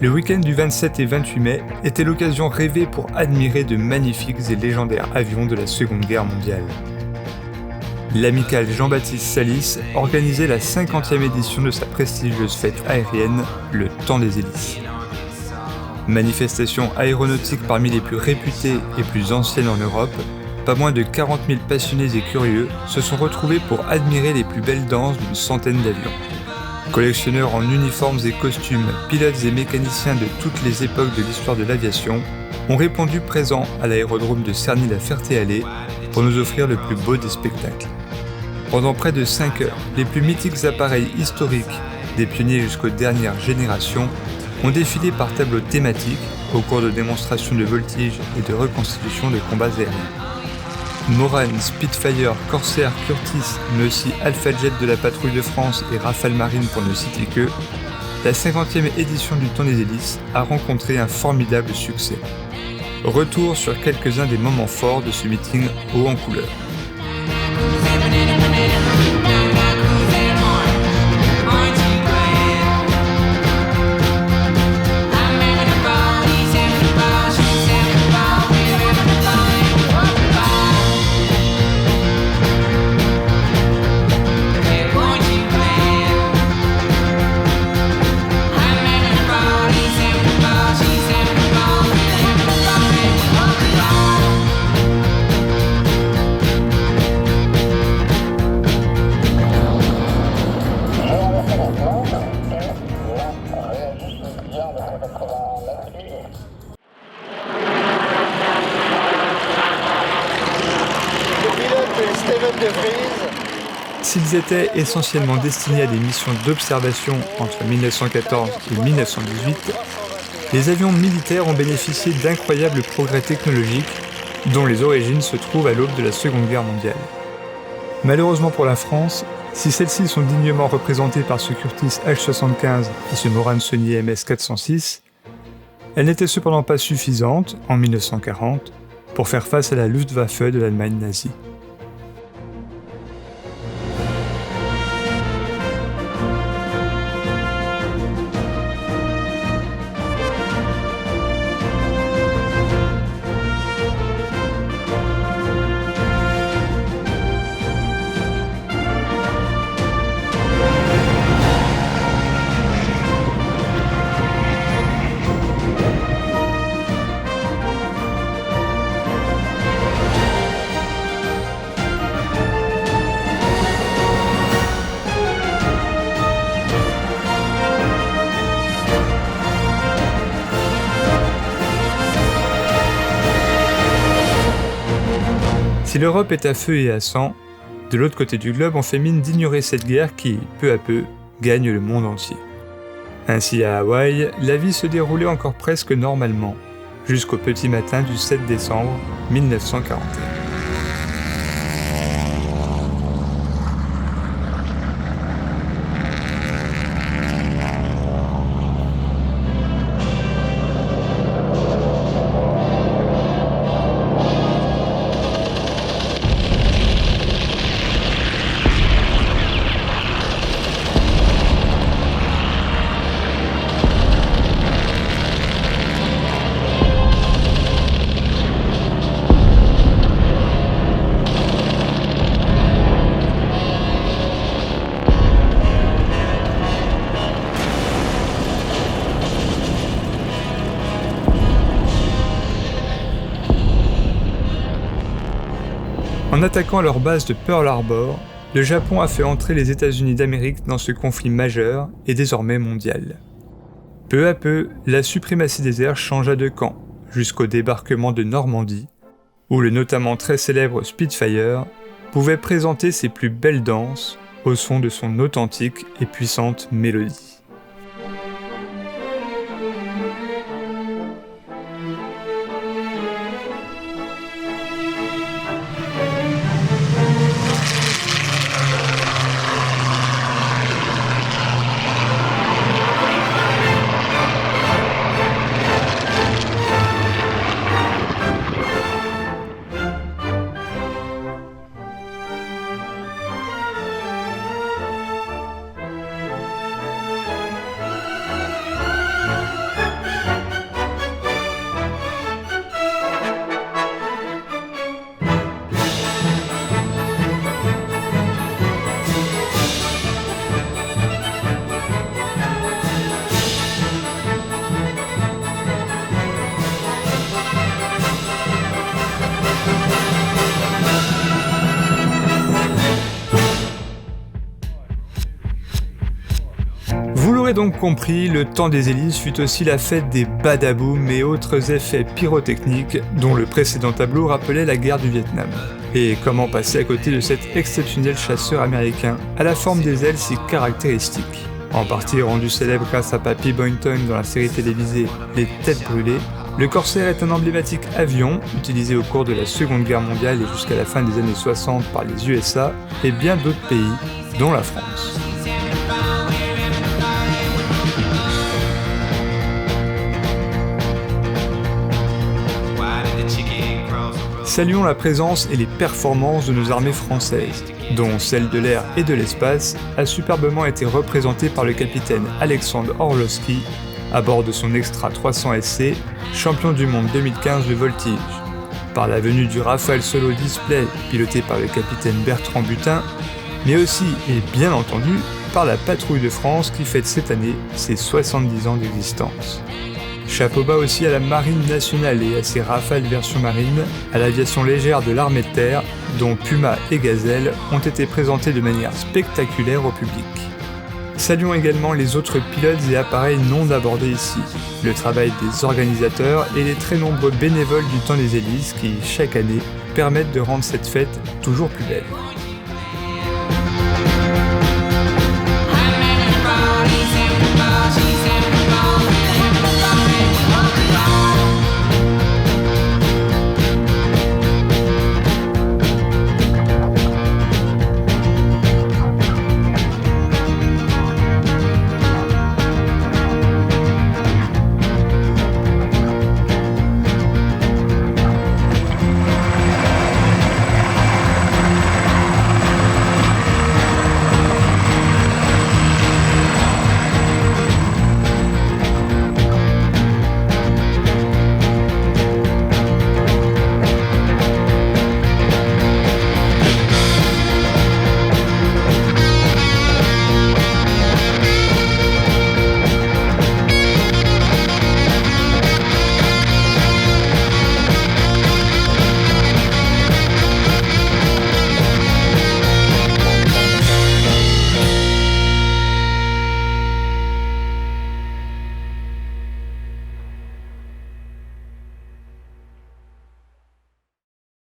Le week-end du 27 et 28 mai était l'occasion rêvée pour admirer de magnifiques et légendaires avions de la Seconde Guerre mondiale. L'amical Jean-Baptiste Salis organisait la 50e édition de sa prestigieuse fête aérienne, le Temps des Hélices. Manifestation aéronautique parmi les plus réputées et plus anciennes en Europe, pas moins de 40 000 passionnés et curieux se sont retrouvés pour admirer les plus belles danses d'une centaine d'avions. Collectionneurs en uniformes et costumes, pilotes et mécaniciens de toutes les époques de l'histoire de l'aviation ont répondu présents à l'aérodrome de Cerny-la-Ferté-Alais pour nous offrir le plus beau des spectacles. Pendant près de 5 heures, les plus mythiques appareils historiques, des pionniers jusqu'aux dernières générations, ont défilé par tableaux thématiques au cours de démonstrations de voltige et de reconstitution de combats aériens. Morane, Spitfire, Corsair, Curtiss, mais aussi Alpha Jet de la Patrouille de France et Rafale Marine pour ne citer que, la 50e édition du Temps des Hélices a rencontré un formidable succès. Retour sur quelques-uns des moments forts de ce meeting haut en couleur. S'ils étaient essentiellement destinés à des missions d'observation entre 1914 et 1918, les avions militaires ont bénéficié d'incroyables progrès technologiques dont les origines se trouvent à l'aube de la Seconde Guerre mondiale. Malheureusement pour la France, si celles-ci sont dignement représentées par ce Curtiss H-75 et ce Morane Saunier MS-406, elles n'étaient cependant pas suffisantes, en 1940, pour faire face à la Luftwaffe de l'Allemagne nazie. Si l'Europe est à feu et à sang, de l'autre côté du globe on fait mine d'ignorer cette guerre qui, peu à peu, gagne le monde entier. Ainsi à Hawaï, la vie se déroulait encore presque normalement, jusqu'au petit matin du 7 décembre 1941. En attaquant leur base de Pearl Harbor, le Japon a fait entrer les États-Unis d'Amérique dans ce conflit majeur et désormais mondial. Peu à peu, la suprématie des airs changea de camp, jusqu'au débarquement de Normandie, où le notamment très célèbre Spitfire pouvait présenter ses plus belles danses au son de son authentique et puissante mélodie. l'aurez donc compris, le temps des hélices fut aussi la fête des badaboum et autres effets pyrotechniques dont le précédent tableau rappelait la guerre du Vietnam. Et comment passer à côté de cet exceptionnel chasseur américain à la forme des ailes si caractéristiques. En partie rendu célèbre grâce à Papy Boynton dans la série télévisée Les Têtes Brûlées, le Corsair est un emblématique avion utilisé au cours de la Seconde Guerre mondiale et jusqu'à la fin des années 60 par les USA et bien d'autres pays, dont la France. Saluons la présence et les performances de nos armées françaises, dont celle de l'air et de l'espace a superbement été représentée par le capitaine Alexandre Orlowski à bord de son Extra 300 SC, champion du monde 2015 de voltige, par la venue du Rafale Solo Display piloté par le capitaine Bertrand Butin, mais aussi et bien entendu par la Patrouille de France qui fête cette année ses 70 ans d'existence. Chapeau bas aussi à la Marine nationale et à ses Rafales version marine, à l'aviation légère de l'armée de terre, dont Puma et Gazelle ont été présentés de manière spectaculaire au public. Saluons également les autres pilotes et appareils non abordés ici, le travail des organisateurs et les très nombreux bénévoles du temps des hélices qui, chaque année, permettent de rendre cette fête toujours plus belle.